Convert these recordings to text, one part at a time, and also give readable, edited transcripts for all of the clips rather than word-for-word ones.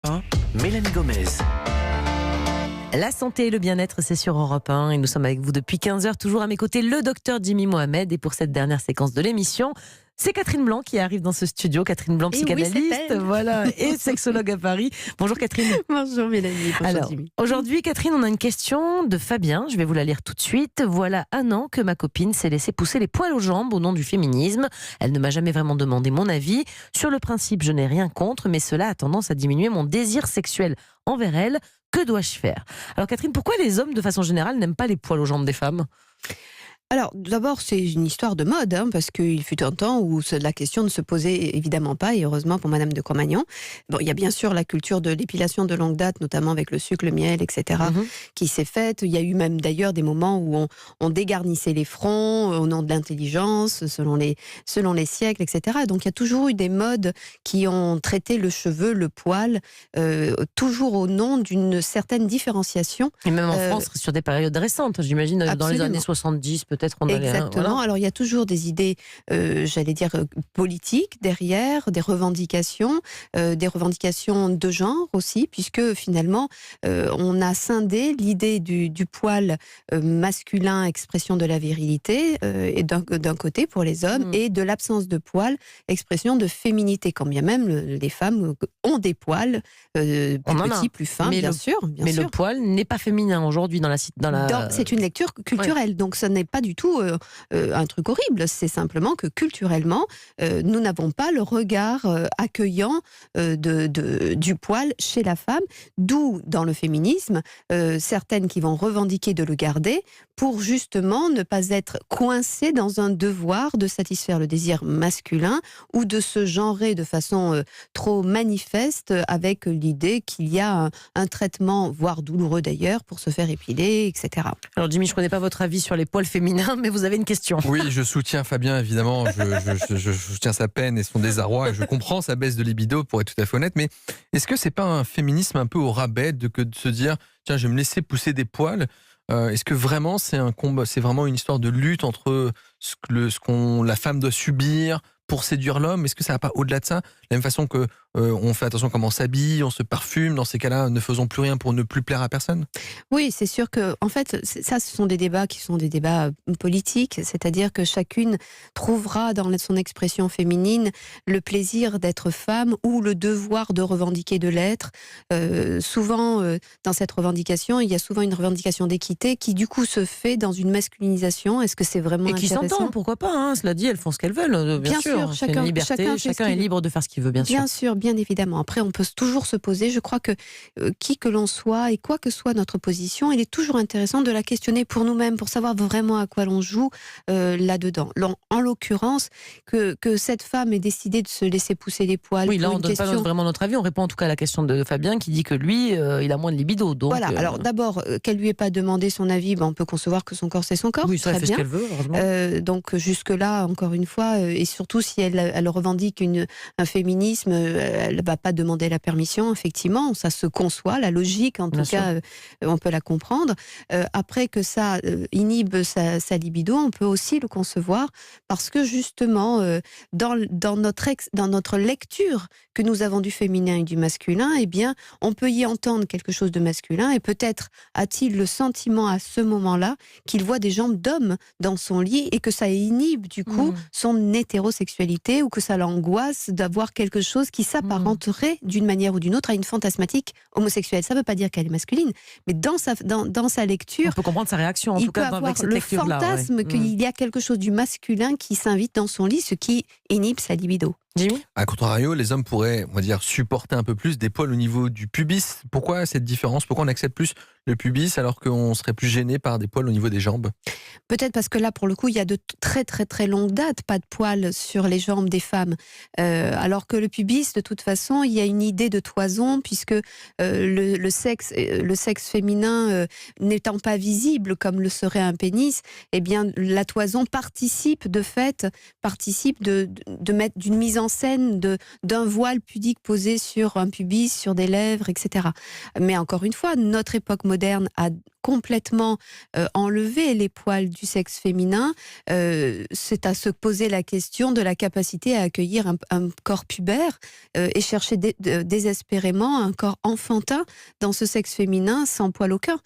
1, Mélanie Gomez. La santé et le bien-être, c'est sur Europe 1 et nous sommes avec vous depuis 15 heures, toujours à mes côtés, le docteur Jimmy Mohamed. Et pour cette dernière séquence de l'émission, c'est Catherine Blanc qui arrive dans ce studio. Catherine Blanc, psychanalyste, voilà, et sexologue à Paris. Bonjour Catherine. Bonjour Mélanie, bonjour Alors, Jimmy. aujourd'hui Catherine, on a une question de Fabien, je vais vous la lire tout de suite. Voilà 1 an que ma copine s'est laissée pousser les poils aux jambes au nom du féminisme. Elle ne m'a jamais vraiment demandé mon avis. Sur le principe, je n'ai rien contre, mais cela a tendance à diminuer mon désir sexuel envers elle. Que dois-je faire ? Alors Catherine, pourquoi les hommes, de façon générale, n'aiment pas les poils aux jambes des femmes ? Alors, d'abord, c'est une histoire de mode, parce qu'il fut un temps où la question ne se posait évidemment pas, et heureusement pour Madame de Cro-Magnon. Bon, il y a bien sûr la culture de l'épilation de longue date, notamment avec le sucre, le miel, etc., qui s'est faite. Il y a eu même d'ailleurs des moments où on dégarnissait les fronts au nom de l'intelligence, selon les siècles, etc. Donc, il y a toujours eu des modes qui ont traité le cheveu, le poil, toujours au nom d'une certaine différenciation. Et même en France, sur des périodes récentes, j'imagine, dans les Absolument. années 70, peut-être on allait... Exactement. Voilà. Alors il y a toujours des idées, j'allais dire, politiques derrière, des revendications de genre aussi, puisque finalement on a scindé l'idée du poil masculin, expression de la virilité, et d'un côté pour les hommes, et de l'absence de poil, expression de féminité, quand bien même les femmes ont des poils plus petits, plus fins, mais bien sûr. Le poil n'est pas féminin aujourd'hui dans la... C'est une lecture culturelle, donc ce n'est pas du tout un truc horrible. C'est simplement que culturellement, nous n'avons pas le regard accueillant du poil chez la femme, d'où dans le féminisme, certaines qui vont revendiquer de le garder pour justement ne pas être coincées dans un devoir de satisfaire le désir masculin ou de se genrer de façon trop manifeste avec l'idée qu'il y a un traitement, voire douloureux d'ailleurs, pour se faire épiler, etc. Alors Jimmy, je ne connais pas votre avis sur les poils féminins, mais vous avez une question. Oui, je soutiens Fabien, évidemment. Je soutiens sa peine et son désarroi. Et je comprends sa baisse de libido, pour être tout à fait honnête. Mais est-ce que c'est pas un féminisme un peu au rabais que de se dire, tiens, je vais me laisser pousser des poils ? Est-ce que vraiment c'est un combat, c'est vraiment une histoire de lutte entre la femme doit subir pour séduire l'homme? Est-ce que ça va pas au-delà de ça? De la même façon que on fait attention comment on s'habille, on se parfume, dans ces cas-là, ne faisons plus rien pour ne plus plaire à personne? Oui, c'est sûr que, en fait, ça, ce sont des débats qui sont des débats politiques, c'est-à-dire que chacune trouvera dans son expression féminine le plaisir d'être femme ou le devoir de revendiquer de l'être. Souvent, dans cette revendication, il y a souvent une revendication d'équité qui, du coup, se fait dans une masculinisation. Est-ce que c'est vraiment Et qui intéressant ? s'entend, pourquoi pas, hein, cela dit, elles font ce qu'elles veulent, bien sûr. C'est une liberté, chacun est libre de faire ce qu'il veut, bien sûr. Bien sûr, bien évidemment. Après, on peut toujours se poser, je crois que qui que l'on soit et quoi que soit notre position, il est toujours intéressant de la questionner pour nous-mêmes, pour savoir vraiment à quoi l'on joue là-dedans. En l'occurrence, que cette femme ait décidé de se laisser pousser les poils. Oui, là, on ne donne question... pas vraiment notre avis, on répond en tout cas à la question de Fabien qui dit que lui, il a moins de libido. Donc, voilà, alors d'abord, qu'elle lui ait pas demandé son avis, on peut concevoir que son corps, c'est son corps. Oui, ça, elle fait ce qu'elle veut, heureusement. Donc jusque-là, encore une fois, et surtout si elle revendique un féminisme, elle ne va pas demander la permission, effectivement, ça se conçoit, la logique en tout cas, on peut la comprendre. Après que ça inhibe sa libido, on peut aussi le concevoir parce que justement, dans notre lecture que nous avons du féminin et du masculin, eh bien, on peut y entendre quelque chose de masculin et peut-être a-t-il le sentiment à ce moment-là qu'il voit des jambes d'homme dans son lit et que ça inhibe du coup son hétérosexualité ou que ça l'angoisse d'avoir quelque chose qui s'apparenterait d'une manière ou d'une autre à une fantasmatique homosexuelle. Ça ne veut pas dire qu'elle est masculine, mais dans sa lecture, on peut comprendre sa réaction, en tout cas, avec cette lecture-là. Il peut avoir le fantasme qu'il y a quelque chose du masculin qui s'invite dans son lit, ce qui inhibe sa libido. Jimmy ? À contrario, les hommes pourraient, on va dire, supporter un peu plus des poils au niveau du pubis. Pourquoi cette différence? Pourquoi on accepte plus le pubis alors qu'on serait plus gêné par des poils au niveau des jambes? Peut-être parce que là, pour le coup, il y a de très très très longue date pas de poils sur les jambes des femmes. Alors que le pubis, de toute façon, il y a une idée de toison puisque le sexe féminin n'étant pas visible comme le serait un pénis, eh bien la toison participe de mettre d'une mise en scène d'un voile pudique posé sur un pubis, sur des lèvres, etc. Mais encore une fois, notre époque moderne moderne a complètement enlevé les poils du sexe féminin, c'est à se poser la question de la capacité à accueillir un corps pubère et chercher désespérément un corps enfantin dans ce sexe féminin sans poil aucun.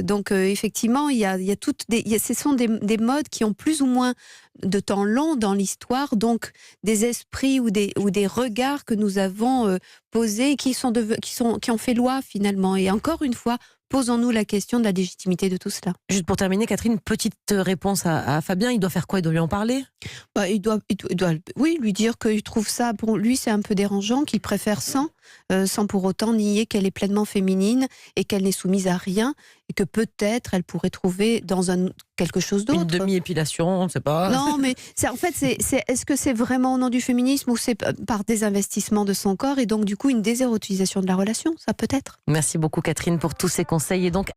Donc effectivement, ce sont des modes qui ont plus ou moins de temps long dans l'histoire, donc des esprits ou des regards que nous avons posés, qui ont fait loi finalement. Et encore une fois, posons-nous la question de la légitimité de tout cela. Juste pour terminer, Catherine, petite réponse à Fabien. Il doit faire quoi? Il doit lui en parler? Il doit, oui, lui dire qu'il trouve ça, pour lui, c'est un peu dérangeant, qu'il préfère sans pour autant nier qu'elle est pleinement féminine et qu'elle n'est soumise à rien, et que peut-être elle pourrait trouver dans quelque chose d'autre. Une demi-épilation, on ne sait pas. Non, mais est-ce que c'est vraiment au nom du féminisme ou c'est par désinvestissement de son corps et donc du coup une désérotisation de la relation? Ça peut être. Merci beaucoup Catherine pour tous ces conseils et donc